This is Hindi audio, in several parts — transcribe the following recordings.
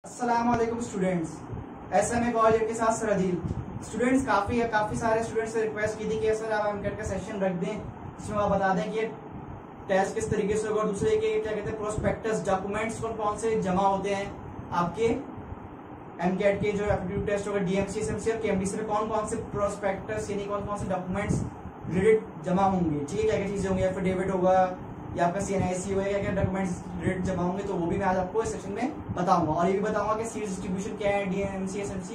अस्सलाम वालेकुम स्टूडेंट्स, SMA कॉलेज के साथ सरदील स्टूडेंट्स काफी सारे स्टूडेंट्स से रिक्वेस्ट की थी कि सर आप एमकेट का सेशन रख दें जिसमें आप बता दें कि टेस्ट किस तरीके से होगा और दूसरे के क्या कहते हैं प्रोस्पेक्टस डॉक्यूमेंट्स कौन से जमा होते हैं आपके एमकेट के जो एप्टीट्यूड टेस्ट होगा DMC SMC और KMDC में कौन से प्रोस्पेक्टस यानी कौन से डॉक्यूमेंट्स रिलेटेड जमा होंगे, ठीक है, क्या क्या चीजें होंगी, एफिडेविट होगा या आपका CNIC होगा, क्या क्या डॉक्यूमेंट्स रिलेटेड जमा होंगे, तो वो भी मैं आज आपको इस सेक्शन में बताऊंगा। और ये भी बताऊंगा कि सीट डिस्ट्रीब्यूशन क्या है DMC SMC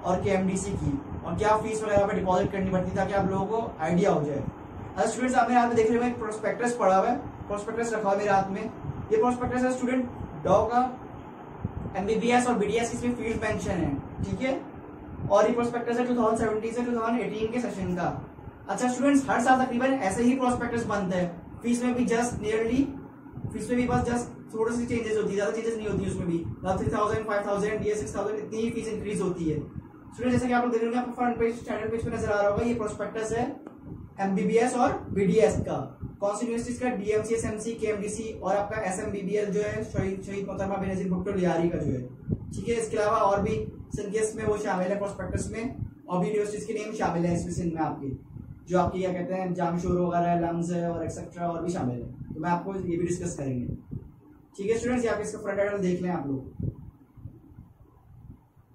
और KMDC की और क्या फीस वगैरह पे डिपॉजिट करनी पड़ती है ताकि आप लोगों को आइडिया हो जाए। अच्छा स्टूडेंट्स, आपने हाथ में देख रहे हो एक प्रोस्पेक्टस पड़ा हुआ है, प्रोस्पेक्टस रखा हुआ है मेरे हाथ में। ये प्रोस्पेक्टस है स्टूडेंट डॉ का MBBS और BDS इसमें फील्ड मेंशन है, ठीक है, और ये प्रोस्पेक्टस है 2017 से 2018 के सेशन का। अच्छा स्टूडेंट्स, हर साल तकरीबन ऐसे ही प्रोस्पेक्टस बनते हैं, फीस में भी फीस में भी बस जस्ट थोड़ी सी चेंजेस होती है, ज्यादा चेंजेस नहीं होती उसमें भी। 3000 5000 ये 6000 इतनी ही फीस इंक्रीज होती है। स्टूडेंट जैसे कि आप लोग देख रहे हैं, आपको फ्रंट पेज स्टैंडर्ड पेज पे नजर आ रहा होगा, ये प्रोस्पेक्टस है MBBS और BDS का, कौन सी यूनिवर्सिटीज का, DMC SMC KMDC और आपका SMBBL जो है शहीद मोहतरमा बेनजीर भुट्टो लियारी का जो है, ठीक है। इसके अलावा और भी सिंकेस में वो शामिल है प्रोस्पेक्टस में, और भी यूनिवर्सिटीज के नेम शामिल है इसमें सिंध में आपकी, जो आपकी क्या कहते हैं जामशोर वगैरह लम्स है और एक्सेट्रा और भी शामिल है, तो मैं आपको ये भी डिस्कस करेंगे, ठीक है स्टूडेंट्स। ये आप इसका फ्रंट एंड देख लें आप लोग,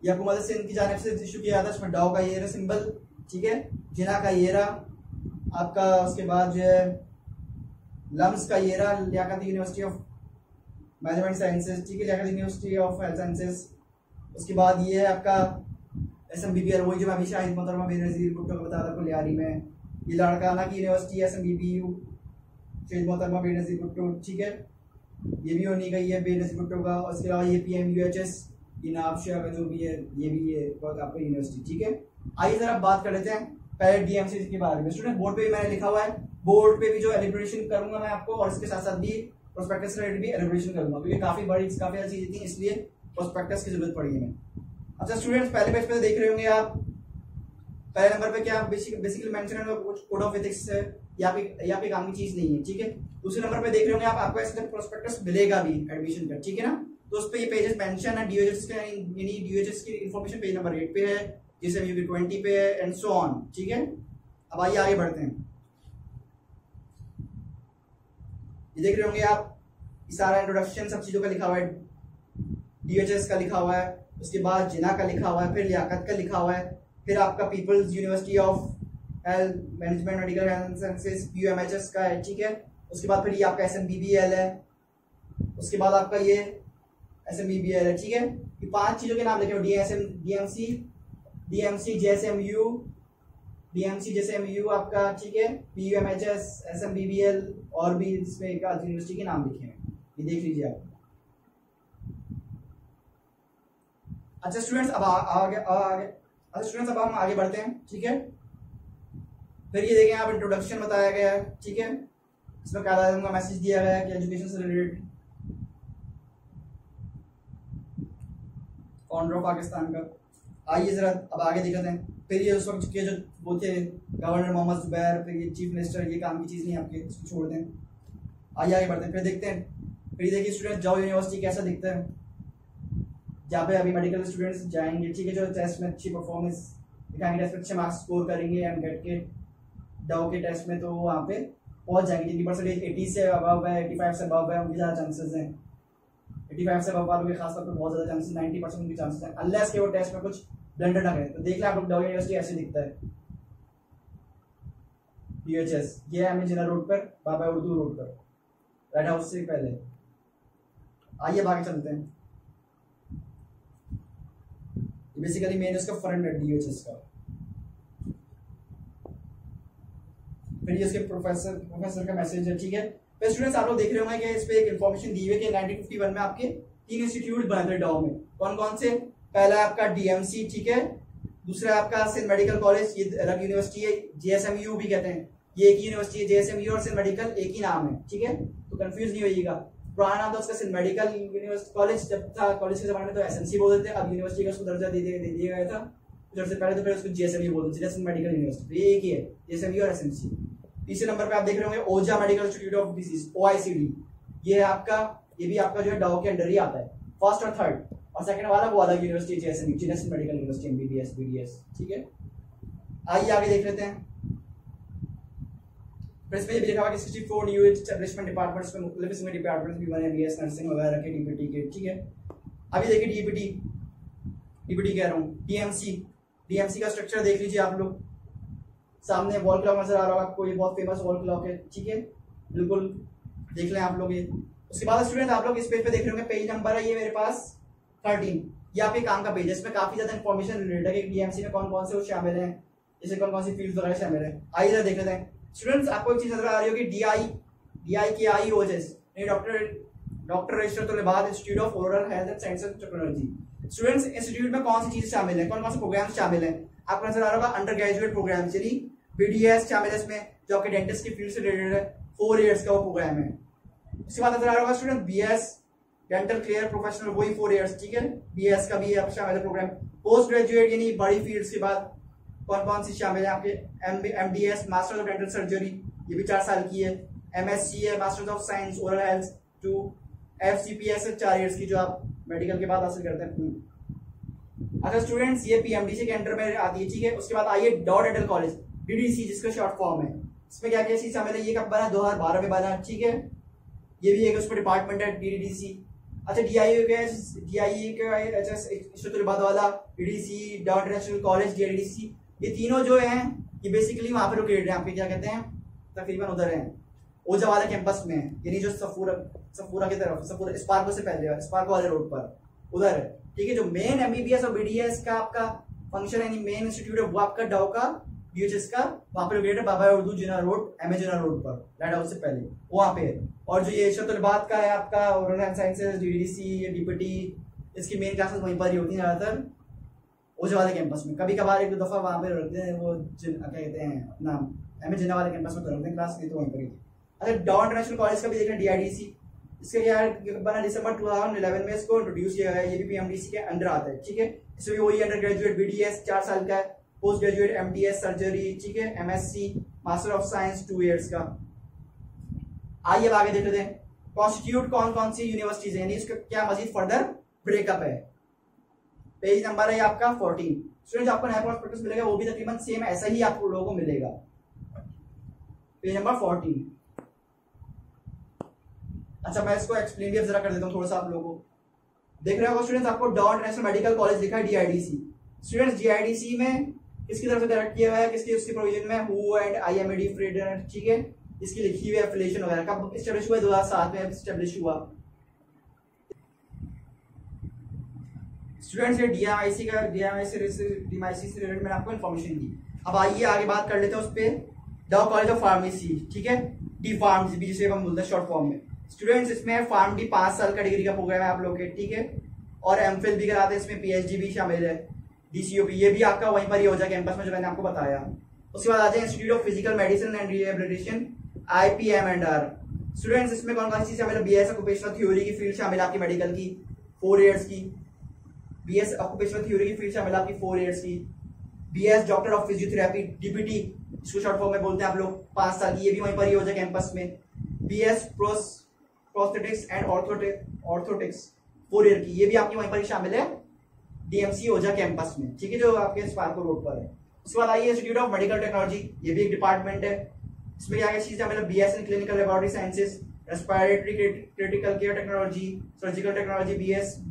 ये आपको मदद सिंध की जानिब से इशू किया था, इसमें डाउ का ये रहा सिंबल, ठीक है, जिना का ये रहा आपका, उसके बाद जो है लम्स का ये रहा Liaquat University of Management Sciences, ठीक है, Liaquat University of Health Sciences. उसके बाद ये है आपका SMBBL, वही जो मैं अभी शाहिद मोहतरमा बेनजीर भुट्टो को बताया था लियारी में, ये लाड़काना की यूनिवर्सिटी SMBBU शहीद मोहतरमा बेनजीर भुट्टो, ठीक है, ये भी होनी गई है बेनजीर भुट्टो का। और इसके अलावा ये PMUHS ये नाबशा का जो भी है, ये भी है आपका यूनिवर्सिटी, ठीक है। आइए जरा बात कर लेते हैं पहले DMC के बारे में। स्टूडेंट बोर्ड पे भी मैंने लिखा हुआ है, बोर्ड पे भी जो एलिब्रेशन करूंगा मैं आपको, और इसके साथ साथ भी प्रोस्पेक्टस रिलेटेड भी एलिब्रेशन करूंगा, क्योंकि काफी सारी चीजें थी, इसलिए प्रोस्पेक्टस की जरूरत पड़ी है। अच्छा स्टूडेंट्स, पहले पेज पे देख रहे होंगे आप, पहले नंबर पे क्या बेसिकली मेंशन है कोड ऑफ एथिक्स है, या पे काम की चीज नहीं है, ठीक है। दूसरे नंबर पे देख रहे होंगे आप, आपको ऐसे प्रोस्पेक्टस मिलेगा भी एडमिशन का, ठीक है ना, तो उस पे ये पेजेस मेंशन है DOHS का, यानी DOHS की इंफॉर्मेशन पेज नंबर 8 पे है, JSMU की 20 पे है एंड सो ऑन, ठीक है। अब आइए आगे बढ़ते हैं। ये देख रहे होंगे आप, सारा इंट्रोडक्शन सब चीजों का लिखा हुआ है, DOHS का लिखा हुआ है, उसके बाद जिना का लिखा हुआ है, फिर लियाकत का लिखा हुआ है, फिर आपका Peoples University of Health Management Medical Health Sciences PUMHS का है, ठीक है। उसके बाद फिर ये आपका SMBBL है, उसके बाद आपका ये SMBBL है, ठीक है। ये 5 चीजों के नाम लिखे हुए, DMC JSMU आपका, ठीक है, PUMHS SMBBL और भी इसमें एक यूनिवर्सिटी के नाम लिखे हैं, ये देख लीजिए आप। अच्छा स्टूडेंट्स, अब हम आगे बढ़ते हैं, ठीक है। फिर ये देखें आप, इंट्रोडक्शन बताया गया है, ठीक है, इसमें कायदा का मैसेज दिया गया है कि एजुकेशन से रिलेटेड, फाउंडर ऑफ पाकिस्तान का। आइए जरा अब आगे देखते हैं। फिर ये उस वक्त के जो वो थे गवर्नर मोहम्मद जुबैर, फिर ये चीफ मिनिस्टर, ये काम की चीज़ नहीं आपके, इसको छोड़ दें। आइए आगे बढ़ते हैं, फिर देखते हैं। फिर देखिए स्टूडेंट, जाओ यूनिवर्सिटी कैसा दिखता है, जहाँ पे अभी मेडिकल स्टूडेंट्स जाएंगे, ठीक है, जो टेस्ट में अच्छी परफॉर्मेंस दिखाएंगे, टेस्ट में अच्छे मार्क्स स्कोर करेंगे एमकेट के डाउ के टेस्ट में, तो वहाँ पे पहुँच जाएंगे। जिनकी परसेंटेज 80 से अबव है, 85 से अबव है, उनकी ज़्यादा चांसेस हैं। 85 से अबव वालों के खासतौर पर बहुत ज़्यादा चांसेस, 90% उनके चांसेस हैं, अनलेस के वो टेस्ट में कुछ ब्लंडर ना करें। तो देख लें आप लोग, डाउ यूनिवर्सिटी ऐसे दिखता है। DOHS ये है जिना रोड पर, बाबा उर्दू रोड पर, लाइट हाउस से पहले। आइए आगे चलते हैं। बेसिकली मेन उसका फ्रंट है DOHS का। फिर ये उसके प्रोफेसर का मैसेज है, ठीक है। फिर स्टूडेंट्स, आप लोग देख रहे होंगे कि इस पे एक इन्फॉर्मेशन दी हुई है कि 1951 में आपके 3 इंस्टीट्यूट बने थे डाउ में। कौन कौन से? पहला आपका DMC, ठीक है, दूसरा आपका सिंध मेडिकल कॉलेज, ये अलग यूनिवर्सिटी है, JSMU भी कहते हैं, ये एक ही यूनिवर्सिटी है, JSMU और सिंध मेडिकल एक ही नाम है, ठीक है, तो कंफ्यूज नहीं होइएगा। पुराना नाम था उसका सिंध मेडिकल यूनिवर्सिटी कॉलेज, जब था कॉलेज के जमाने में तो SMC बोलते थे, अब यूनिवर्सिटी का उसको दर्जा दे दिया गया था, जब से पहले तो फिर उसको JSMU बोलते थे, सिंध मेडिकल यूनिवर्सिटी, ये एक ही है, JSMU और SMC। तीसरे नंबर पे आप देख रहे होंगे Ojha medical institute of disease, OICD, ये है आपका, ये भी आपका जो है डाउ के अंडर ही आता है, फर्स्ट और थर्ड। और सेकंड वाला वो अलग यूनिवर्सिटी जैसे GS medical university MBBS BDS, ठीक है। आइए आगे देख लेते हैं। फिर इसमें भी लिखा हुआ कि 64 न्यू एस्टैब्लिशमेंट डिपार्टमेंट्स में मुख्तलिफ इसमें डिपार्टमेंट्स भी बने, बीएस नर्सिंग वगैरह के, डीपीटी के, ठीक है। अभी देखिए डीपीटी कह रहा हूँ, डीएमसी का स्ट्रक्चर देख लीजिए आप लोग। सामने वॉल क्लॉक नजर आ रहा होगा आपको, ये बहुत फेमस वॉल क्लॉक है, ठीक है, बिल्कुल देख लें आप लोग ये। उसके बाद स्टूडेंट आप लोग इस पेज पे देख रहे होंगे, पेज नंबर है ये मेरे पास 13, ये आपके काम का पेज है। इसमें काफी ज्यादा इन्फॉर्मेशन रिलेटेड है कि डीएमसी में कौन कौन से वो शामिल हैं, जैसे कौन कौन सी फील्ड वगैरह शामिल है। आइए जरा देख लेते हैं स्टूडेंट्स। आपको एक चीज नजर आ रही होगी, DI डॉक्टर रजिस्टर तो बाद institute of oral health and science and technology. Students institute में कौन सी चीजें शामिल है, कौन कौन से प्रोग्राम शामिल है, आपको नजर आ रहा होगा अंडर ग्रेजुएट प्रोग्राम, यानी BDS शामिल है इसमें, जो आपके डेंटिस्ट की फील्ड से रिलेटेड है, 4 इयर्स का वो प्रोग्राम है। उसके बाद नजर आ रहा होगा student BS dental care professional, वही 4 इयर्स, ठीक है, BS का भी शामिल है प्रोग्राम। पोस्ट ग्रेजुएट यानी बड़ी फील्ड्स के बाद कौन कौन सी शामिल है आपके, MDS master of dental surgery, ये भी 4 साल की है। MSc है master of science oral health 2, FCPS है 4 इयर्स की, जो आप मेडिकल के बाद हासिल करते हैं। अच्छा स्टूडेंट्स, ये PMDC के अंडर में आती है, ठीक है। उसके बाद आइए डॉ डेंटल कॉलेज DDC, जिसका शॉर्ट फॉर्म है। इसमें क्या क्या चीज शामिल है, ये कब बना, 2012 में बना, ठीक है। ये भी एक उसका डिपार्टमेंट है DDC। अच्छा DIU के वाला DDC डॉ नेशनल कॉलेज DDC, ये तीनों जो हैं ये बेसिकली वहां पे लोकेटेड है, आपके क्या कहते हैं तकरीबन उधर है, ओझा वाले कैंपस में है, यानी जो सफूरा की तरफ, सफूरा स्पार्को से पहले, स्पार्को वाले रोड पर उधर है, ठीक है। जो मेन MBBS और BDS का आपका फंक्शन है, मेन इंस्टीट्यूट है, वो आपका डाउ का DHS का वहां पे लोकेटेड है, बाबा उर्दू जिना रोड, MA जिना रोड पर, लाइट हाउस से पहले वहां पे है। और जो ये शतुलबाद का है आपका oral health sciences DDC DPT, इसकी मेन क्लासेस वहीं पर ही होती हैं ज्यादातर ओझा वाले कैंपस में। कभी कभार एक दो दफा वहां पे रखते हैं, वो क्या कहते हैं अपना MA जिना वाले कैंपस में तो रखते हैं क्लास, नहीं तो वहीं पर ही। अच्छा डॉ इंटरनेशनल कॉलेज का भी देख रहे हैं DIDC, इसके क्या बना दिसंबर 2011 में इसको इंट्रोड्यूस किया गया है, ये भी PMDC के अंडर आता है, ठीक है। इसमें वही अंडर ग्रेजुएट BDS 4 साल का है, पोस्ट ग्रेजुएट MDS सर्जरी, ठीक है, MSc master of science 2 years का। आइए अब आगे देख लेते हैं कॉन्स्टिट्यूट कौन कौन सी यूनिवर्सिटीज है, यानी इसका क्या मजीद फर्दर ब्रेकअप है। पेज नंबर है आपका 14। स्टूडेंट आपको नया प्रोस्पेक्टस मिलेगा, वो भी तकरीबन सेम ऐसा ही आप लोगों को मिलेगा, पेज नंबर 14। अच्छा मैं इसको एक्सप्लेन भी जरा कर देता हूँ थोड़ा सा आप लोगों को। देख रहे हो स्टूडेंट्स, आपको डॉ इंटरनेशनल मेडिकल कॉलेज लिखा है DIDC। स्टूडेंट्स DIDC में किसकी तरफ से डायरेक्ट किया हुआ है, किसकी उसकी प्रोविजन में, WHO एंड IMAD फ्रीडर, ठीक है, इसकी लिखी हुई एफिलिएशन वगैरह। कब एस्टेब्लिश हुआ, 2007 में एस्टेब्लिश हुआ। स्टूडेंट्स ये DMIC से रिलेटेड मैंने आपको इन्फॉर्मेशन दी। अब आइए आगे बात कर लेते हैं उस पर, डॉ कॉलेज ऑफ फार्मेसी, ठीक है, DPharm जिसे हम बोलते हैं शॉर्ट फॉर्म में। स्टूडेंट्स इसमें PharmD 5 साल का डिग्री का प्रोग्राम है आप लोग के, ठीक है, और MPhil भी कराते हैं, इसमें PhD भी शामिल है, DCOP, ये भी आपका वहीं पर ही हो जाए कैंपस में जो मैंने आपको बताया। उसके बाद आ जाए institute of physical medicine and rehabilitation IPM&R। Students इसमें कौन कौन सी शामिल है, BS ऑक्यूपेशनल थ्योरी की फील्ड शामिल है आपकी मेडिकल की 4 इयर्स की, BS ऑक्यूपेशनल थ्योरी की फील्ड शामिल है आपकी 4 इयर्स की, BS doctor of physiotherapy DPT, इसको शॉर्ट फॉर्म में बोलते हैं आप लोग, 5 साल की, ये भी वहीं पर ही हो जाए कैंपस में। BS prosthetics and orthotics 4 year की, ये भी आपकी वहीं पर ही शामिल है DMC ओझा कैंपस में, ठीक है, जो आपके स्पार्को रोड पर है। उसके बाद आइए इंस्टीट्यूट ऑफ मेडिकल टेक्नोलॉजी, ये भी एक डिपार्टमेंट है, इसमें क्या क्या चीज है, मतलब BS in clinical laboratory sciences, respiratory critical care technology, surgical technology,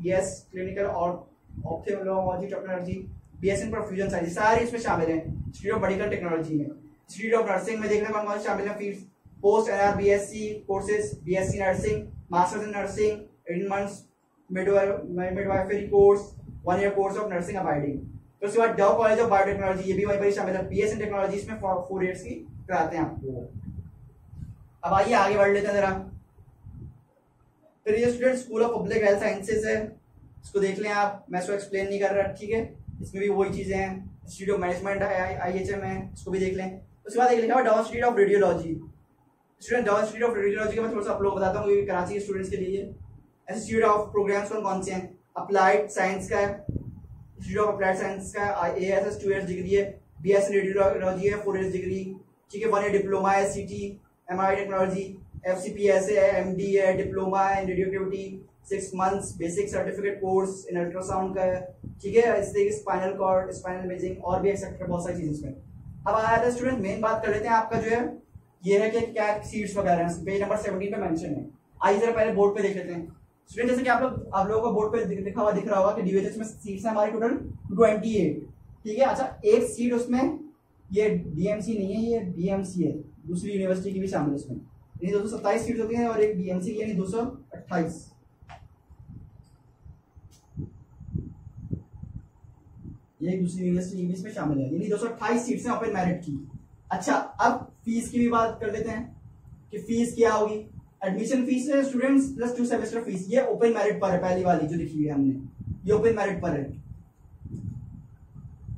BS clinical और ऑप्थेल्मोलॉजी टेक्नोलॉजी, BS इन परफ्यूजन साइंस, सारी इसमें शामिल है इंस्टीट्यूट ऑफ मेडिकल टेक्नोलॉजी में। इंस्टीट्यूट ऑफ नर्सिंग में देखना कौन कौन शामिल है field, post NRBSc courses, BSc nursing, masters in nursing, 8 months midwifery course, 1 year course of nursing abiding. तो उसके बाद डॉ कॉलेज ऑफ बायोटेक्नोलॉजी, ये भी वहीं पर शामिल है, BS इन टेक्नोलॉजी, इसमें 4 years की कराते हैं आपको। अब आइए आगे बढ़ लेते हैं जरा। फिर ये student school of public health sciences है, इसको देख लें आप, मैं इसको एक्सप्लेन नहीं कर रहा, ठीक है, इसमें भी वही चीजें हैं। इंस्टीट्यूट ऑफ मैनेजमेंट IHM है, इसको भी देख लें। उसके बाद एक लिखा हुआ डॉ इंस्टीट्यूट ऑफ रेडियोलॉजी। स्टूडेंट डॉ इंस्टीट्यूट ऑफ रेडियोलॉजी का मैं थोड़ा सा आप लोग बताता हूँ, क्योंकि कराची के स्टूडेंट्स के लिए। इंस्टीट्यूट ऑफ प्रोग्राम्स कौन से हैं, अप्लाइड साइंस का है, इंस्टीट्यूट ऑफ अप्लाइड साइंस का ASS 2 years डिग्री है, BS रेडियोलॉजी है 4 years डिग्री, ठीक है, 1 year डिप्लोमा है, CT MRI टेक्नोलॉजी, FCPS है, MD है, डिप्लोमा है in radioactivity, 6 months basic certificate course in ultrasound का है, ठीक है। इस तरीके स्पाइनल कॉर्ड, स्पाइनल इमेजिंग और भी एक्सेट्रा बहुत सारी चीजें इसमें। अब आया था स्टूडेंट, मेन बात कर लेते हैं आपका जो है ये है कि क्या सीट्स वगैरह हैं, पेज नंबर 17 पे मेंशन है। आइए जरा पहले बोर्ड पे देख लेते हैं स्टूडेंट। जैसे कि आप लोगों को बोर्ड पे दिख रहा होगा कि डीयूएचएस में सीट्स हैं हमारी टोटल 28, ठीक है। अच्छा, एक सीट उसमें ये डीएमसी नहीं है, ये बीएमसी है, दूसरी यूनिवर्सिटी की भी शामिल है इसमें। यानी 227 सीट्स होती हैं और एक डीएमसी की यानी 228। ये दूसरी यूनिवर्सिटी की भी इसमें शामिल है, यानी 228 सीट्स हैं ओपन मेरिट की। अच्छा, अब फीस की भी बात कर लेते हैं कि फीस क्या होगी। एडमिशन फीस है स्टूडेंट्स प्लस 2 सेमेस्टर फीस, ये ओपन मेरिट पर है, पहली वाली जो लिखी हुई है हमने, ये ओपन मेरिट पर है।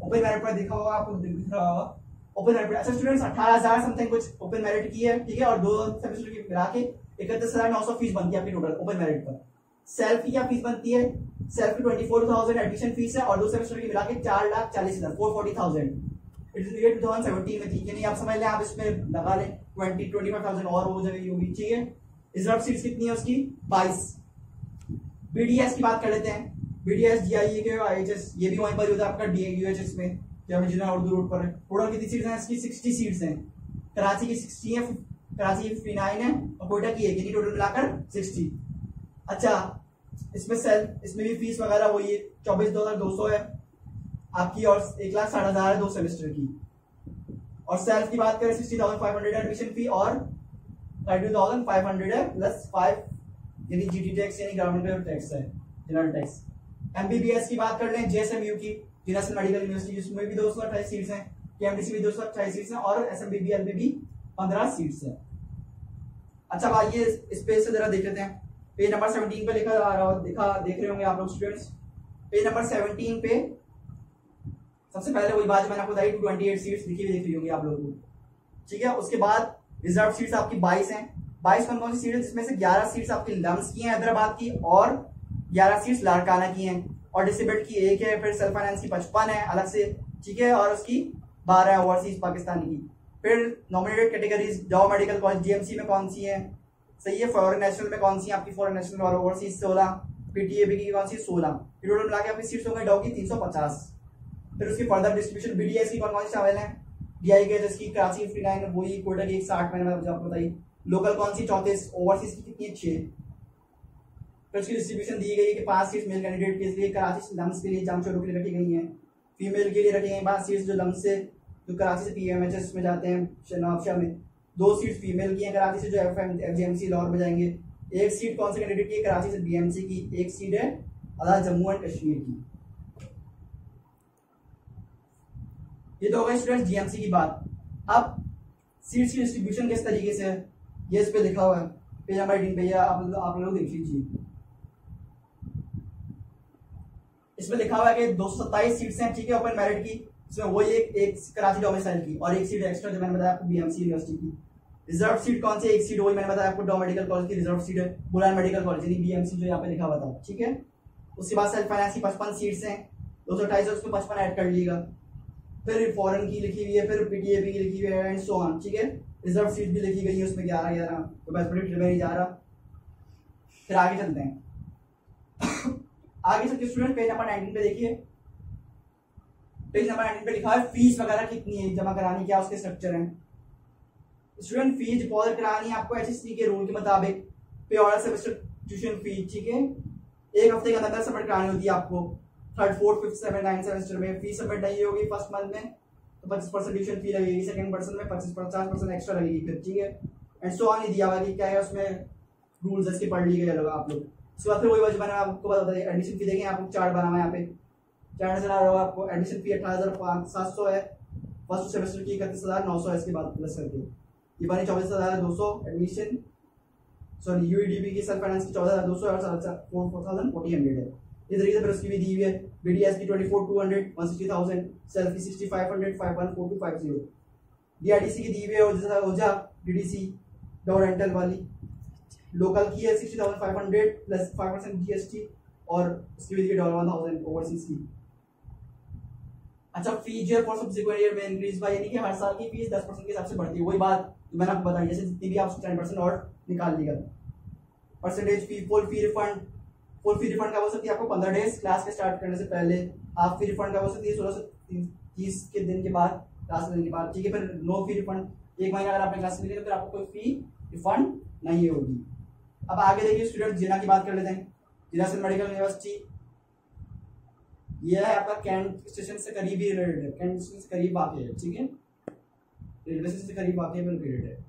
ओपन मेरिट पर देखा होगा आपको, दिख रहा होगा ओपन मेरिट पर। अच्छा स्टूडेंट्स, 18,000 समथिंग कुछ ओपन मेरिट की है, ठीक है, और 2 सेमेस्टर की मिला के 31,900 फीस बनती है आपकी टोटल ओपन मेरिट पर। सेल्फ की क्या फीस बनती है, सेल्फ की 24,000 एडमिशन फीस है और 2 सेमेस्टर की मिला के 4,40,000 440,000 ये 2017 में थी, यानी आप समझ लें, आप इसमें लगा लें 25,000 और हो जाएगी होगी, ठीक है। रिजर्व सीट्स कितनी है उसकी 22। बीडीएस की बात कर लेते हैं, बीडीएस जीआईए के आईएचएस ये भी वहीं पर होता है आपका डीयूएचएस में, जो जिला उर्दू रोड पर है। टोटल कितनी सीट्स हैं इसकी 60 सीट्स हैं। कराची की 60 है, कराची की 59 है और कोयटा की 1, यानी टोटल मिलाकर 60। अच्छा, इसमें भी फीस वगैरह वही है, 24,200 है आपकी और 1,60,000 है 2 सेमेस्टर की। और सेल्फ की बात करें 60,500 एडमिशन फी और 32,500 है प्लस 5 यानी जीटी टैक्स यानी गवर्नमेंट टैक्स है, जनरल टैक्स। एमबीबीएस की बात कर लें जेएसएमयू की, नेशनल मेडिकल यूनिवर्सिटी, जिसमें भी 228 सीट्स हैं, केएमडीसी में 228 सीट्स हैं और एसएमबीबीएल में भी 15 सीट्स हैं। अच्छा भाई, ये इस पेज से जरा देख लेते हैं, पेज नंबर 17 पे लिखा आ रहा है, देख रहे होंगे आप लोग स्टूडेंट्स। पेज नंबर 17 पे सबसे पहले वही बात मैंने आपको बताई, 28 सीट्स लिखी हुई दिख रही होंगी आप लोगों को, ठीक है। उसके बाद रिजर्व सीट्स आपकी 22 हैं। 22 कौन कौन सी सीट है, जिसमें से 11 सीट्स आपकी लम्स की हैं हैदराबाद की और 11 सीट्स लाड़काना की हैं और डिसेबल्ड की 1 है। फिर सेल्फ फाइनेंस की 55 है अलग से, ठीक है, और उसकी 12 है ओवरसीज पाकिस्तानी की। फिर नॉमिनेटेड कैटेगरीज जाओ मेडिकल कॉलेज डीएमसी में कौन सी है, सही है। फॉरेन नेशनल में कौन सी है आपकी, फॉरेन नेशनल और ओवरसीज 16, पीटीएबी की कौन सी 16, टोटल मिला के आपकी सीट्स होंगे डॉ की 350। फिर उसकी फर्दर डिस्ट्रीब्यूशन बीडीएस की कौन कौन सी शामिल है, डीआई के जिसकी कराची 59 वही, कोयटा की 60 मैंने आपको बताई, लोकल कौन सी 34, ओवरसीज की कितनी 6। फिर उसकी डिस्ट्रीब्यूशन दी गई है कि 5 सीट्स मेल कैंडिडेट के लिए कराची लम्स के लिए जामशोरों के लिए रखी गई हैं, फीमेल के लिए रखी गई 5 सीट्स जो लम्स से जो कराची से पीएमएचएस में जाते हैं शनाबशाह में, 2 सीट्स फीमेल की हैं कराची से जो एफजेएमसी लाहौर में जाएंगे, 1 सीट कौन से कैंडिडेट की कराची से बीएमसी की, 1 सीट है आधा जम्मू एंड कश्मीर की। ये तो हो गई स्टूडेंट जीएमसी की बात। अब सीट्स की डिस्ट्रीब्यूशन किस तरीके से है ये इस पे लिखा हुआ है, पेज नंबर 18 पे, आप लोग देख लीजिए। इसमें लिखा हुआ है कि 227 सीट्स हैं, ठीक है, ओपन मेरिट की, इसमें वही एक कराची डोमिसाइल की और 1 सीट एक्स्ट्रा जो मैंने बताया आपको बीएमसी यूनिवर्सिटी की। रिजर्व सीट कौन सी, 1 सीट वही मैंने बताया आपको डॉ मेडिकल कॉलेज की रिजर्व सीट है, बुलान मेडिकल कॉलेज यानी बीएमसी जो यहाँ पे लिखा हुआ था, ठीक है। उसके बाद सेल्फ फाइनेंस की 55 सीट्स हैं, 228 उसमें 55 ऐड कर लीजिएगा। फिर फॉरेन की लिखी हुई है, फिर पीटीएबी की लिखी हुई है एंड सो ऑन, ठीक है। रिजर्व सीट भी लिखी गई है उसमें 11 तो बस बड़ी ट्रिप नहीं जा रहा। फिर आगे चलते हैं, आगे चलते स्टूडेंट पेज नंबर 19 पे देखिए। पेज नंबर 19 पे लिखा है फीस वगैरह कितनी है जमा करानी, क्या उसके स्ट्रक्चर है। स्टूडेंट फीस डिपॉजिट करानी है आपको एचएससी के रूल के मुताबिक, पे ऑर्डर सेमेस्टर ट्यूशन फीस, ठीक है, 1 हफ्ते के अंदर सबमिट करानी होती है आपको। 3rd 4th 5th 7th 9th semester में फीस सबमिट नहीं होगी फर्स्ट मंथ में तो 25% ट्यूशन फी लगेगी, सेकंड पर्सन में 50% एक्स्ट्रा लगेगी फिर, ठीक है। एंड सो ऑन ही दिया हुआ कि क्या है उसमें रूल्स इसके पढ़ ली गए आप लोग। उसके बाद फिर वही वजह मैंने आपको बता दिया, एडमिशन फी देखें आपको चार्ट बना हुआ है यहाँ पे, चार्ट नजर आ रहा होगा आपको। एडमिशन फी 18,700 है, फर्स्ट सेमेस्टर की 31,900 है, इसके बाद प्लस करके ये बनी 24,200 एडमिशन, सॉरी यूईडीबी की सेल्फ फाइनेंस की 14,200 और 4,400 है। इस तरीके से फिर उसकी भी दी हुई है, बीडीएस की 24,200 160,000, सेल्फ की 6,500 514250, डीआईडीसी की दी हुई है ओजा डीडीसी डॉ रेंटल वाली, लोकल की है 60,500 प्लस 5% जीएसटी और उसकी भी $1,000 ओवरसीज की। अच्छा, फीस जो है फॉर सब्सिक्वेंट ईयर में इंक्रीज बाय, यानी कि हर साल की फीस 10% के हिसाब से बढ़ती है, वही बात मैंने आपको बताई, जैसे जितनी भी आप 10% और निकाल लिया। Percentage fee, full fee refund full fee refund कब हो सकती है आपको 15 डेज क्लास के स्टार्ट करने से पहले, हाफ फी रिफंड कब हो सकती है 16 से 30 के दिन के बाद, क्लास के दिन के बाद, ठीक है। फिर नो फी रिफंड, एक महीना अगर आपने क्लास ली तो फिर आपको कोई फी रिफंड नहीं होगी। अब आगे देखिए स्टूडेंट जिना की बात कर लेते हैं। जिना सिंध मेडिकल यूनिवर्सिटी, यह है आपका कैंट स्टेशन से करीब ही रिलेटेड है, कैंट स्टेशन से करीब वाक़ है, ठीक है, रेलवे स्टेशन से करीब वाक़ में लोकेटेड है।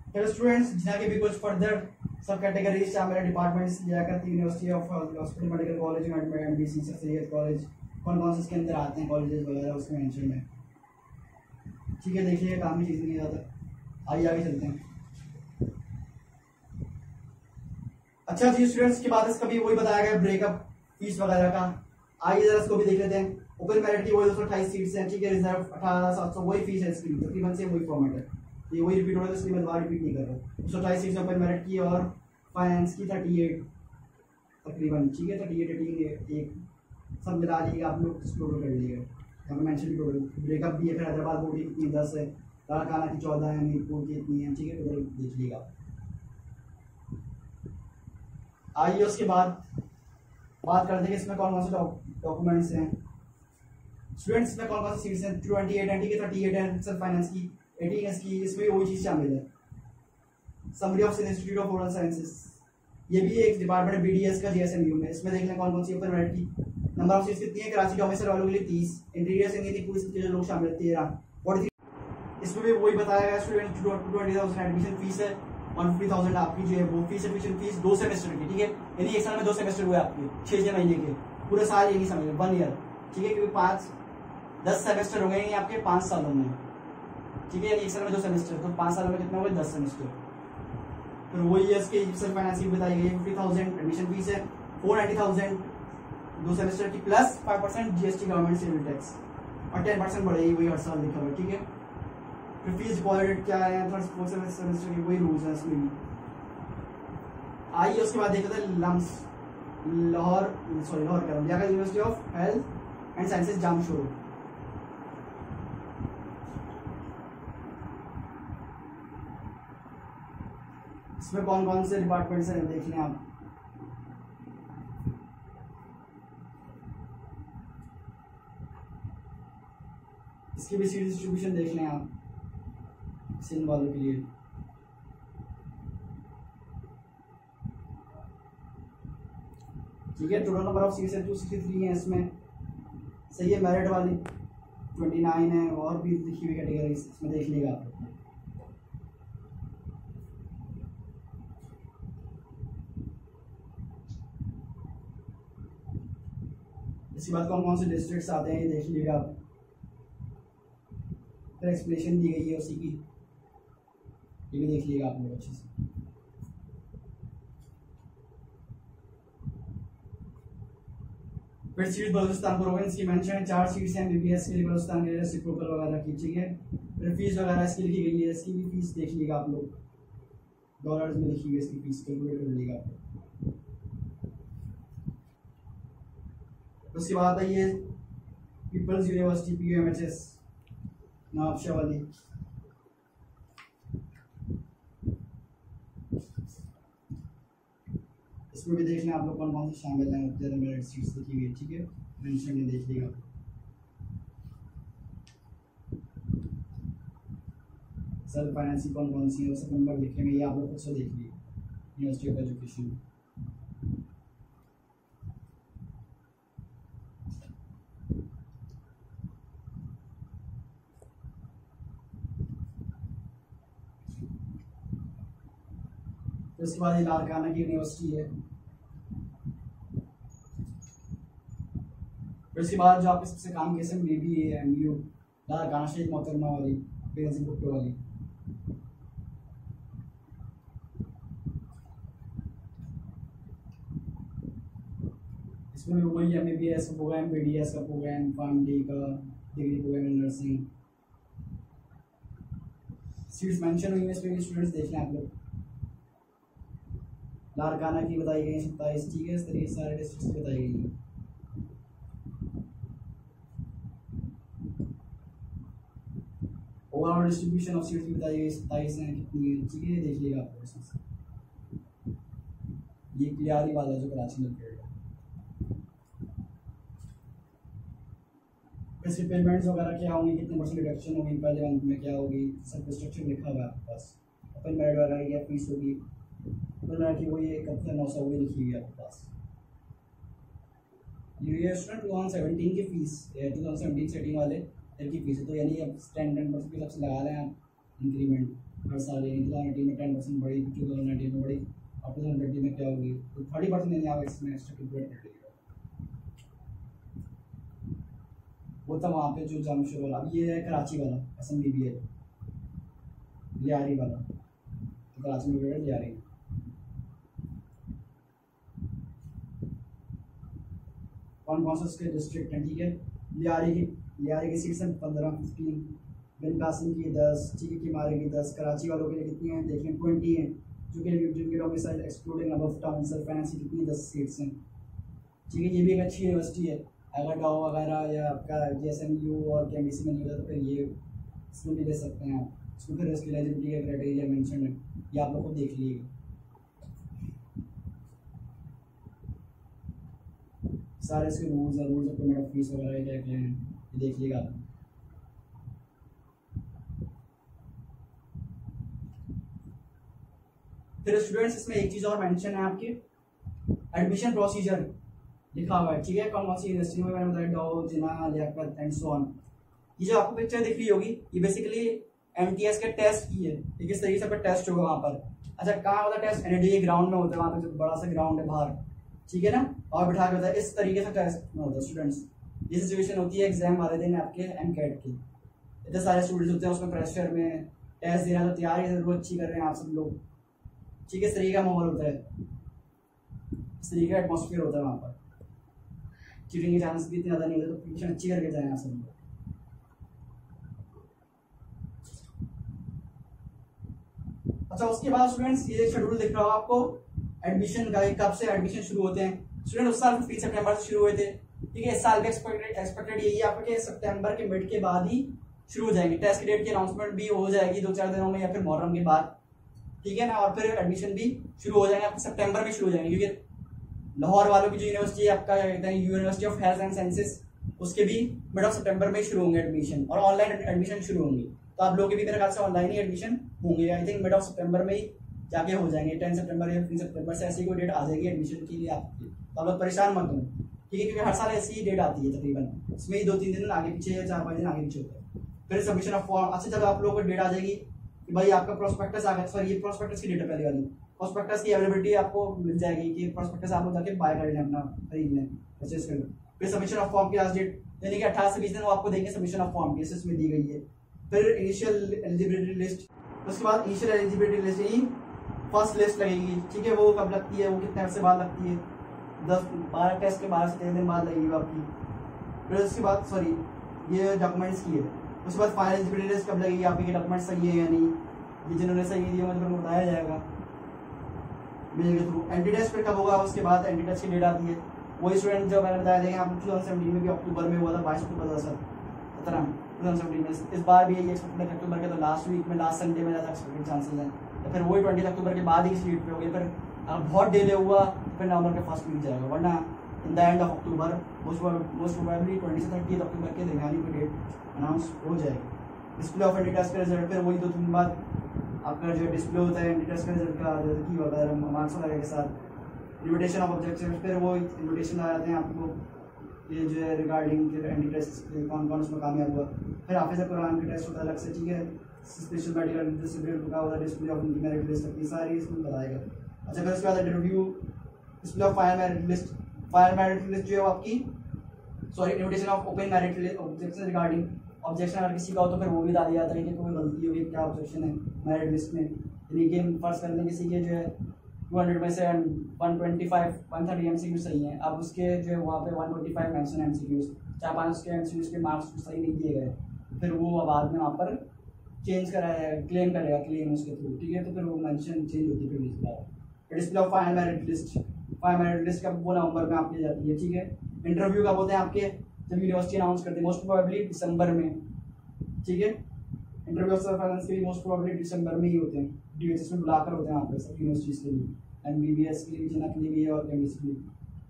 हेलो स्टूडेंट्स, जिना के भी कुछ फर्दर सब कैटेगरीज शामिल है, डिपार्टमेंट्स लिया करती है। University of hospital medical college and MDC Syed college, कौन कौन से इसके अंदर आते हैं कॉलेजेस वगैरह उसमें मेंशन है, ठीक है। देखिए काम की चीज़ नहीं ज़्यादा, आइए आगे चलते हैं। अच्छा जी स्टूडेंट्स की बात इसका भी वही बताया गया ब्रेकअप फीस वगैरह का, आइए जरा इसको भी देख लेते हैं। ओपन मेरिट की वही 228 सीट्स हैं, ठीक है। रिजर्व 18,700 वही फीस है इसकी, तकरीबन से वही फॉर्मेट है, ये वही रिपीट हो रहा है, इसलिए मैं दोबारा रिपीट नहीं कर रहा हूँ। 228 सीट्स ओपन मेरिट की और फाइनेंस की 38 तकरीबन, ठीक है। 38 एक सब मिला लीजिएगा आप लोग, टोटल कर लीजिएगा, यहाँ पर मैंशन भी टोटल। ब्रेकअप भी है, फिर हैदराबाद बोर्ड की कितनी 10 है, लाड़काना की 14 है, मीरपुर की इतनी है, ठीक है, टोटल देख लीजिएगा। आइए उसके बाद बात करते हैं इसमें कौन कौन से डॉक्यूमेंट्स हैं स्टूडेंट्स, इसमें कौन कौन सी सीट्स हैं। 28 है, ठीक है, 38 है सेल्फ फाइनेंस की, 18 इसकी, इसमें वही चीज़ शामिल है। Summary of institute of oral sciences, ये भी एक डिपार्टमेंट है बीडीएस का जीएसएमयू में, इसमें देख लें कौन कौन सी ओपन मेरिट की। नंबर ऑफ सीट्स कितनी है, कराची डोमिसाइल वालों के लिए 30, इंटीरियर से नहीं पूरे लोग शामिल है 13, 43। इसमें भी वही बताया गया स्टूडेंट 20,000 एडमिशन फीस है, 150,000 आपकी जो है वो फीस एडमिशन फीस 2 सेमेस्टर की, ठीक है। यानी एक साल में 2 सेमेस्टर हुए आपके, 6 महीने के, पूरे साल ये नहीं समझ 1 ईयर, ठीक है, क्योंकि 10 सेमेस्टर हो गए आपके 5 सालों में, ठीक है। यानी एक साल में 2 सेमेस्टर, तो 5 सालों में कितना हो गए 10 सेमेस्टर। फिर वही है इसके सेल्फ फाइनेंसिंग बताई गई, 50,000 एडमिशन फीस है, 490,000 2 सेमेस्टर की, plus 5% GST government saving tax, और 10% बढ़ेगी, वही हर साल लिखा हुआ है, ठीक है। फिर फीस डिपॉजिट क्या है, थर्ड फोर्थ सेमेस्टर की वही रूल्स हैं इसमें भी। आइए उसके बाद देखते हैं लम्स लाहौर कह रहा हूँ, university of health and sciences Jamshoro. इसमें कौन कौन से डिपार्टमेंट्स हैं देख लें आप। इसकी भी सीट डिस्ट्रीब्यूशन देख लें आप सिंध वालों के लिए। ठीक है, टोटल नंबर ऑफ सीट्स है 263 है इसमें, सही है। मेरिट वाली 29 है, और भी लिखी हुई कैटेगरी इसमें देख लीजिएगा आप। इसके बाद कौन कौन से डिस्ट्रिक्ट्स आते हैं ये देख लीजिएगा आप, फिर एक्सप्लेनेशन दी गई है उसी की, ये भी देख लीजिएगा आप लोग अच्छे से। फिर सीट बलूचिस्तान प्रोविंस की मेंशन है, 4 सीट्स हैं एमबीबीएस के लिए बलूचिस्तान के लिए, रेसिप्रोकल वगैरह की, ठीक है। फिर फीस वगैरह इसकी लिखी गई है, इसकी भी फीस देख लीजिएगा आप लोग, डॉलर्स में लिखी हुई है इसकी फीस, कैलकुलेट कर लीजिएगा आप। उसके बाद है ये पीपल्स यूनिवर्सिटी पीयूएमएचएस नवाबशाह वाली, इसमें भी देखना आप लोग कौन कौन से शामिल हैं, जनरल मेरिट सीट्स लिखी हुई है, ठीक है, मेंशन में देख लीजिएगा। सेल्फ फाइनेंसिंग कौन कौन सी है, उसका नंबर लिखे हुए, ये आप लोग खुद से देख लीजिए, यूनिवर्सिटी ऑफ एजुकेशन। उसके बाद ये लाड़काना की यूनिवर्सिटी है। फिर उसके बाद जो आपके सबसे काम कैसे बीबी है एमयू लाड़काना शेख मोहतरमा वाली, बेनजीर भुट्टो वाली। इसमें वही एमबीबीएस का प्रोग्राम, बीडीएस का प्रोग्राम, फार्मडी का degree programme in nursing, seats mention हुई है इसमें, स्टूडेंट्स देख लें आप लोग। लाड़काना की बताई गई 27, ठीक है, इस तरीके से सारे डिस्ट्रिक्ट्स बताई गई हैं। ओवरऑल डिस्ट्रीब्यूशन ऑफ सीट्स बताई गई 27 हैं, कितनी है, ठीक है, देख लीजिएगा आप इसमें। ये लियारी वाला जो कराची में लोकेटेड है। इसके पेमेंट्स वगैरह क्या होंगी, कितने % रिडक्शन होगी पहले मंथ में, क्या होगी, सब स्ट्रक्चर लिखा हुआ है आपके पास। ओपन मेरिट वगैरह की फीस होगी, ओपन मेरिट की वो ये 900 लिखी हुई है आपके पास। ये स्टूडेंट 2017 की फीस, 2017-18 वाले की फीस है, तो यानी अब 10% के हिसाब से लगा लें आप इंक्रीमेंट हर साल। यानी 2018 में 10% बढ़ी, 2019 में बढ़ी, और 2020 में क्या होगी, तो 30% यानी आप इसमें एक्स्ट्रा कैलकुलेट कर लीजिएगा। वो था वहाँ पे जो जामशोर वाला। अब ये है कराची वाला SMBBL लियारी वाला, तो कराची में लियारी। कौन कौन सा उसके डिस्ट्रिक्ट हैं, ठीक है। लियारी की सीट्स हैं 15-15, बिन कासिम की 10, ठीक है, किमारे की 10। कराची वालों के लिए कितनी हैं देखें, 20 हैं, जो कि जिनके domicile excluding above town sir fancy कितनी 10 सीट्स हैं, ठीक है। ये भी एक अच्छी यूनिवर्सिटी है। अगर डाओ वगैरह या आपका JSMU और KMDC में नहीं होता तो फिर ये इसमें भी ले सकते हैं आप। इसमें फिर इसकी एलिजिबिलिटी का क्राइटेरिया मेंशन है, ये आप लोग को देख लीजिएगा। सारे इसके रूल्स हैं, रूल्स ऑफ पेमेंट फीस वगैरह क्या क्या हैं, ये देख लीजिएगा आप। फिर स्टूडेंट्स इसमें एक चीज़ और मेंशन है, आपके एडमिशन प्रोसीजर लिखा हुआ है, ठीक है। कौन कौन सी यूनिवर्सिटी में, मैंने बताया डाउ, जिन्ना, लियाकत एंड सो ऑन। ये जो आपको पिक्चर दिख रही होगी, ये बेसिकली MTS के टेस्ट की है, ये किस तरीके से टेस्ट होगा वहाँ पर। अच्छा, कहाँ होता है टेस्ट, NIDA ग्राउंड में होता है, वहाँ पर जो बड़ा सा ग्राउंड है बाहर, ठीक है ना, और बिठा के होता है। इस तरीके से टेस्ट में होता है स्टूडेंट्स। ये सिचुएशन होती है एग्जाम वाले दिन आपके MCAT की। इतने सारे स्टूडेंट्स होते हैं, उसमें प्रेशर में टेस्ट दे रहे हैं, तो तैयारी जरूर अच्छी कर रहे हैं आप सब लोग, ठीक है। इस तरीके का माहौल होता है, इस तरीके का एटमॉस्फेयर होता है वहाँ पर। चीटिंग के चांस भी इतने ज़्यादा नहीं होते, तो प्रिपरेशन अच्छी करके जाएं आप सब लोग। अच्छा, उसके बाद स्टूडेंट्स ये शेड्यूल दिख रहा हो आपको एडमिशन का, कब से एडमिशन शुरू होते हैं। स्टूडेंट उस साल 15 सितंबर से शुरू हुए थे, ठीक है। इस साल भी एक्सपेक्टेड यही है आपके सितंबर के मिड के बाद ही शुरू हो जाएंगे। टेस्ट की डेट की अनाउंसमेंट भी हो जाएगी 2-4 दिनों में, या फिर मुहर्रम के बाद, ठीक है ना। और फिर एडमिशन भी शुरू हो जाएंगे आपके सितंबर में शुरू हो जाएंगे, क्योंकि लाहौर वालों की जो यूनिवर्सिटी है आपका, कहते हैं university of health and sciences, उसके भी मिड ऑफ सितंबर में शुरू होंगे एडमिशन, और ऑनलाइन एडमिशन शुरू होंगे। तो आप लोग के भी मेरे ख्याल से ऑनलाइन ही एडमिशन होंगे, आई थिंक मिड ऑफ सितंबर में ही जाके हो जाएंगे। 10 सितंबर या 15 सितंबर से ऐसी कोई डेट आ जाएगी एडमिशन के लिए आपकी, तो आप लोग परेशान मत हो, ठीक है, क्योंकि हर साल ऐसी ही डेट आती है तकरीबन। इसमें ही 2-3 दिन आगे पीछे या 4-5 दिन आगे पीछे होता है। फिर सबमिशन ऑफ फॉर्म, अच्छा जब आप लोगों को डेट आ जाएगी कि भाई आपका प्रोस्पेक्टस आ गया, सॉरी ये प्रोस्पेक्टस की डेट है पहले वाली, प्रोस्पेक्टस की अवेलेबिलिटी आपको मिल जाएगी कि प्रोस्पेक्टस आप लोग जाके बाय कर लें, अपना खरीद लें, परचेज कर लें। फिर सबमिशन ऑफ फॉर्म की लास्ट डेट यानी कि 18 से 20 दिन वो आपको देंगे सबमिशन ऑफ फॉर्म की, इसमें दी गई है। फिर इनिशियल एलिजिबिलिटी लिस्ट, उसके बाद इनिशियल एलिजिबिलिटी लिस्ट यानी फर्स्ट लिस्ट लगेगी, ठीक है। वो कब लगती है, वो कितने अर्से बाद लगती है, 10-12 टेस्ट के 12 से 13 दिन बाद लगेगी आपकी। फिर उसके बाद सॉरी ये डॉक्यूमेंट्स की है। उसके बाद फाइनल एलिजिबिलिटी लिस्ट कब लगेगी आपकी, डॉक्यूमेंट सही है या नहीं, ये जिन्होंने सही दिए होंगे तो उनको बताया जाएगा मेल के थ्रू। एंटी टेस्ट फिर कब होगा, उसके बाद एंटी टेस्ट की डेट आती है। वही स्टूडेंट जो मैंने बताया देंगे आपको 2017 में भी अक्टूबर में हुआ था, 22 अक्टूबर 2017 में। इस बार भी यही एक्सपेक्टेड अक्टूबर के, तो लास्ट वीक में, लास्ट संडे में ज़्यादा एक्सपेक्टेड चांसेस हैं। तो फिर वही 20 अक्टूबर के बाद ही सीट पे हो गई। फिर बहुत डिले हुआ फिर नवंबर के फर्स्ट वीक जाएगा, वरना in the end of October most probably 20 से 30 अक्टूबर के दरमियान की डेट अनाउंस हो जाएगी। डिस्प्ले ऑफ एंटी टेस्ट का रिजल्ट फिर वही 2-3 दिन बाद आपका जो डिस्प्ले होता है एंटी टेस्ट का रिजल्ट का, की होता है मार्क्स वगैरह के साथ। इन्विटेशन ऑफ ऑब्जेक्टिव, फिर वो इन्विटेशन आ जाते हैं आपको, ये जो है रिगार्डिंग एंटी टेस्ट कौन कौन उसमें कामयाब हुआ। फिर हाफिज़ कुरान का टेस्ट होता है अलग से, ठीक है। स्पेशल मेडिकल डिसेबिलिटी का होता है, डिस्प्ले ऑफ उनकी मेरिट लिस्ट अपनी सारी इसमें बताएगा। अच्छा, फिर उसके बाद interview, display of final merit list, final merit list जो है आपकी sorry invitation of open merit list, objection regarding objection अगर किसी का हो तो फिर वो भी डाल दिया जाता है कि कोई गलती होगी, क्या ऑब्जेक्शन है मेरिट लिस्ट में। यानी कि फर्स्ट करने किसी के जो है 200 में से 125-130 MCQ सही हैं, अब उसके जो है वहाँ पे 125 मेंशन MCQs, 4-5 उसके MCQs के मार्क्स सही नहीं दिए गए, फिर वो बाद में वहाँ पर चेंज कराया क्लेम करेगा, क्लेम उसके थ्रू, ठीक है। तो फिर वो मेंशन चेंज होती है फिर display of final merit list, final merit list कब वो नवंबर में आपकी जाती है, ठीक है। इंटरव्यू कब होते हैं आपके, जब यूनिवर्सिटी अनाउंस करती है, मोस्ट प्रोबेबली दिसंबर में, ठीक है। इंटरव्यू ऑफ फाइनेंस के लिए मोस्ट प्रोबेबली दिसंबर में ही होते हैं, DHS में बुलाकर होते हैं वहाँ पे सब यूनिवर्सिटीज़ के लिए MBBS के लिए जना के लिए भी है और MBBS के लिए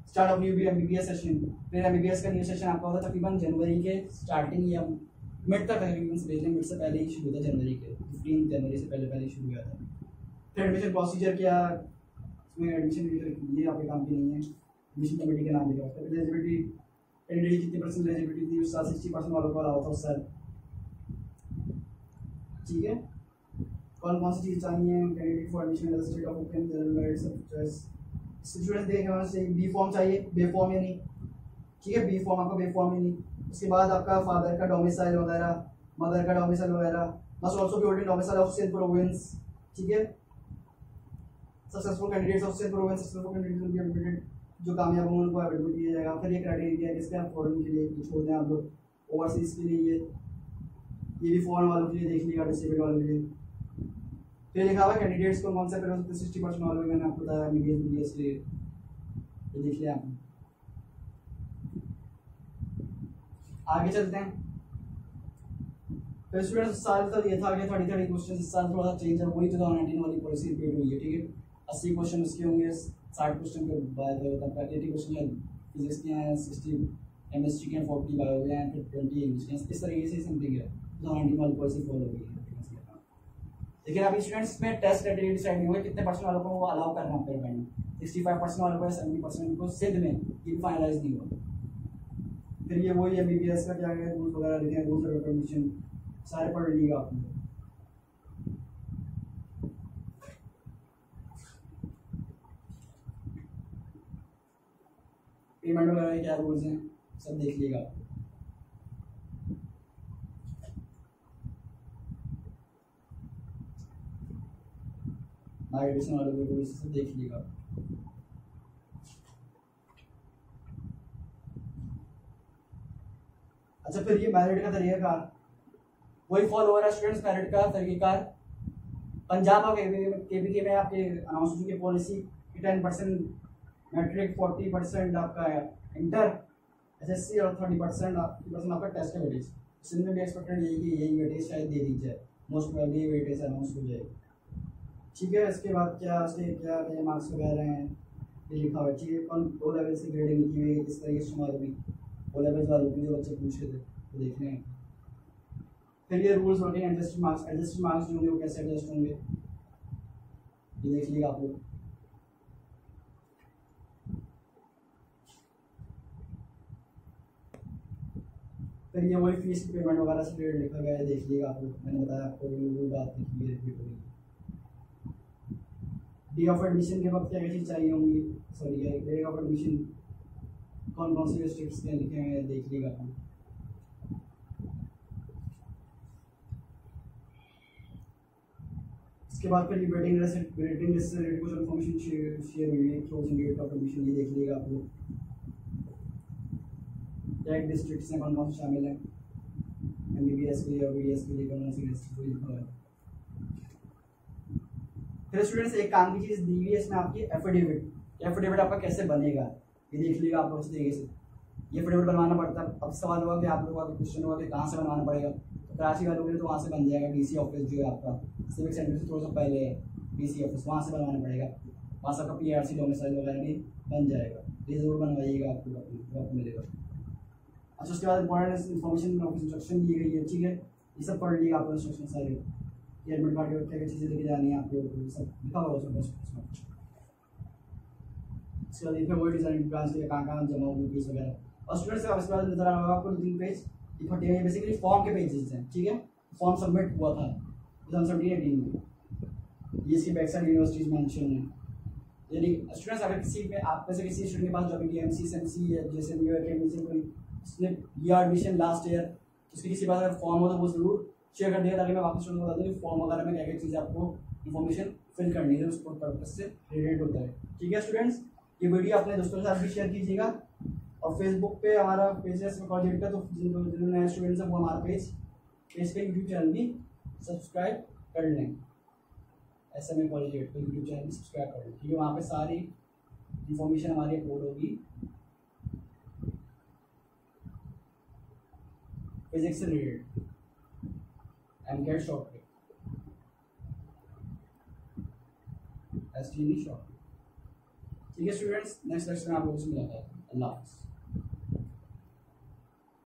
start of new MBBS session. फिर MBBS का न्यू सेशन आपका होता है तकरीबन जनवरी के स्टार्टिंग या मिड तक, तकरीबन से मिड से पहले ही शुरू होता है, जनवरी के 15 जनवरी से पहले शुरू हुआ था। फिर एडमिशन प्रोसीजर क्या, इसमें एडमिशन ये आपके काम की नहीं है, एडमिशन कमेटी का नाम लिखा होता है। एलिजिबिलिटी कैंडिडेट कितने परसेंट एलिजिबिलिटी थी उस साल, 60% वालों को अलाउ था उस साल, ठीक है। कौन कौन सी चीज़ चाहिए candidate for admission in the state of open general merit सब चॉइस। स्टूडेंट्स देखें वहाँ से बी फॉर्म चाहिए, बे फॉर्म या नहीं, ठीक है, बी फॉर्म आपका बे फॉर्म ही नहीं। उसके बाद आपका फादर का डोमिसाइल वगैरह, मदर का डोमिसाइल वगैरह, must also be holding domicile of same province, ठीक है। Successful candidates of same province, successful candidates will be admitted, जो कामयाब होंगे उनको एडमिट किया जाएगा। फिर ये क्राइटेरिया किसका, फॉरेन के लिए छोड़ दें आप लोग, ओवरसीज के लिए ये भी फॉरेन वालों के लिए देख लिया, डिसेबल्ड वालों के लिए। फिर लिखा हुआ कैंडिडेट्स को कौन सा फिर 60% वालों में मैंने आपको बताया MBBS के लिए, ये देख लिया आपने। आगे चलते हैं। फिर स्टूडेंट्स साल तक ये था कि 30 क्वेश्चन, इस साल थोड़ा सा चेंज है, वही 2019 वाली पॉलिसी रिपीट हुई है, ठीक है। 80 क्वेश्चन उसके होंगे, 60 क्वेश्चन के बाद 80 क्वेश्चन फिजिक्स के हैं, 60 केमिस्ट्री के हैं, 40 बायो के हैं, फिर 20 इंग्लिश के हैं। इस तरीके से समथिंग है 2019 वाली पॉलिसी फॉलो हुई है। लेकिन अभी स्टूडेंट्स में टेस्ट क्राइटेरिया डिसाइड नहीं हुए कितने परसेंट वालों को वो अलाउ करना है पेपर में, 65% वालों को, 70% को सिद्ध में, ये भी फाइनलाइज नहीं हुआ। फिर ये वही MBBS का क्या है, रूल्स वगैरह लिखे हैं, रूल्स एंड रेगुलेशन सारे पढ़ लीजिएगा आपने। पेमेंट वगैरह के क्या रूल्स हैं सब देख लीजिएगा आप। एडिशन वाले रूल्स सब देख लीजिएगा। अच्छा, फिर ये मेरिट का तरीकाकार वही फॉलो हो रहा है स्टूडेंट्स। मेरिट का तरीकाकार पंजाब और KPK में आपके अनाउंस हो चुकी पॉलिसी कि 10% मैट्रिक, 40% आपका इंटर SSC और 30% आपका टेस्ट का वेटेज। इसमें भी एक्सपेक्टेड यही वेटेज शायद दे दी जाए, मोस्ट प्रोबेबली ये वेटेज अनाउंस हो जाएगी, ठीक है। इसके बाद क्या उसके क्या मार्क्स वगैरह हैं ये लिखा हुआ है, ठीक है। कौन O लेवल से ग्रेडिंग लिखी हुई है किस तरीके से शुमार हुई, O लेवल वालों की जो बच्चे पूछे थे तो देख रहे हैं। फिर ये रूल्स होंगे, एडजस्टेड मार्क्स जो होंगे वो कैसे एडजस्ट होंगे ये देख लीजिएगा आप लोग। फिर ये वही फीस की पेमेंट वगैरह से रिलेटेड लिखा गया है, देख लीजिएगा आप लोग। मैंने बताया आपको वो बात लिखी है, रिपीट होगी। डे ऑफ एडमिशन के वक्त क्या क्या चीज़ चाहिए होंगी, सॉरी डे ऑफ एडमिशन कौन कौन से स्टेट्स के लिखे हैं देख लीजिएगा आप। इसके बाद फिर वेटिंग लिस्ट से रिलेटेड कुछ इन्फॉर्मेशन शेयर हुई है, क्लोजिंग डेट ऑफ एडमिशन ये देख लीजिएगा आप लोग। क्या डिस्ट्रिक्ट्स में कौन कौन से शामिल हैं, MBBS के लिए और BDS के लिए कौन कौन सी डिस्ट्रिक्ट लिखा हुआ है। फिर स्टूडेंट्स एक काम की चीज़ दी हुई है इसमें आपकी एफिडेविट आपका कैसे बनेगा ये देख लीजिएगा आप लोग इस तरीके से। ये एफिडेविट बनवाना पड़ता है। अब सवाल होगा कि आप लोगों का क्वेश्चन होगा कि कहाँ से बनवाना पड़ेगा, तो कराची वालों के लिए तो वहाँ से बन जाएगा, DC ऑफिस जो है आपका सिविक सेंटर से थोड़ा सा पहले है DC ऑफिस, वहाँ से बनवाना पड़ेगा। वहाँ से आपका PRC डोमिसाइल वगैरह भी बन जाएगा, ये जरूर बनवाइएगा, आपको मिलेगा। अच्छा, उसके बाद इंपॉर्टेंट इन्फॉर्मेशन ऑफ इंस्ट्रक्शन दी गई है, ठीक है। ये सब पढ़ लीजिएगा आपको इंस्ट्रक्शन सारे, एडमिट कार्ड के क्या क्या चीज़ें लेके जानी है आप लोगों को, सब लिखा हुआ उसमें। उसके बाद देखिए वही डिज़ाइन ब्रांच के कहाँ जमा होगी फीस वगैरह। और स्टूडेंट्स का उसके बाद नजर आ रहा होगा आपको 3 पेज ये फटे हैं, बेसिकली फॉर्म के पेजेस हैं, ठीक है। फॉर्म सबमिट हुआ था 2017-18 में, ये इसकी बैक साइड यूनिवर्सिटीज मेंशन है। यानी स्टूडेंट्स अगर किसी में आप में से किसी स्टूडेंट के पास जो अभी MCC SMC या JSMU या KMC कोई उसने लिया एडमिशन लास्ट ईयर, उसके किसी पास अगर फॉर्म हो तो वो जरूर शेयर कर दिया, ताकि मैं वापस स्टूडेंट को बता दूँ कि फॉर्म वगैरह में क्या क्या चीज़ें आपको इन्फॉर्मेशन फिल करनी है, उसको पर्पज से रिलेटेड होता है, ठीक है। स्टूडेंट्स ये वीडियो अपने दोस्तों के साथ भी शेयर कीजिएगा, और फेसबुक पे हमारा पेज है कॉलेज का, तो जिन्होंने नए स्टूडेंट्स हैं वो हमारा पेज पे यूट्यूब चैनल भी सब्सक्राइब कर लें। SMA कॉलेज को यूट्यूब चैनल भी सब्सक्राइब कर लें, ठीक है। वहाँ पे सारी इंफॉर्मेशन हमारी अपलोड होगी फिजिक्स से रिलेटेड, MCAT शॉर्ट ST नहीं शॉर्ट। ठीक है स्टूडेंट्स, नेक्स्ट लेक्चर में आप लोगों से मिलता है। अल्लाह हाफ़िज़।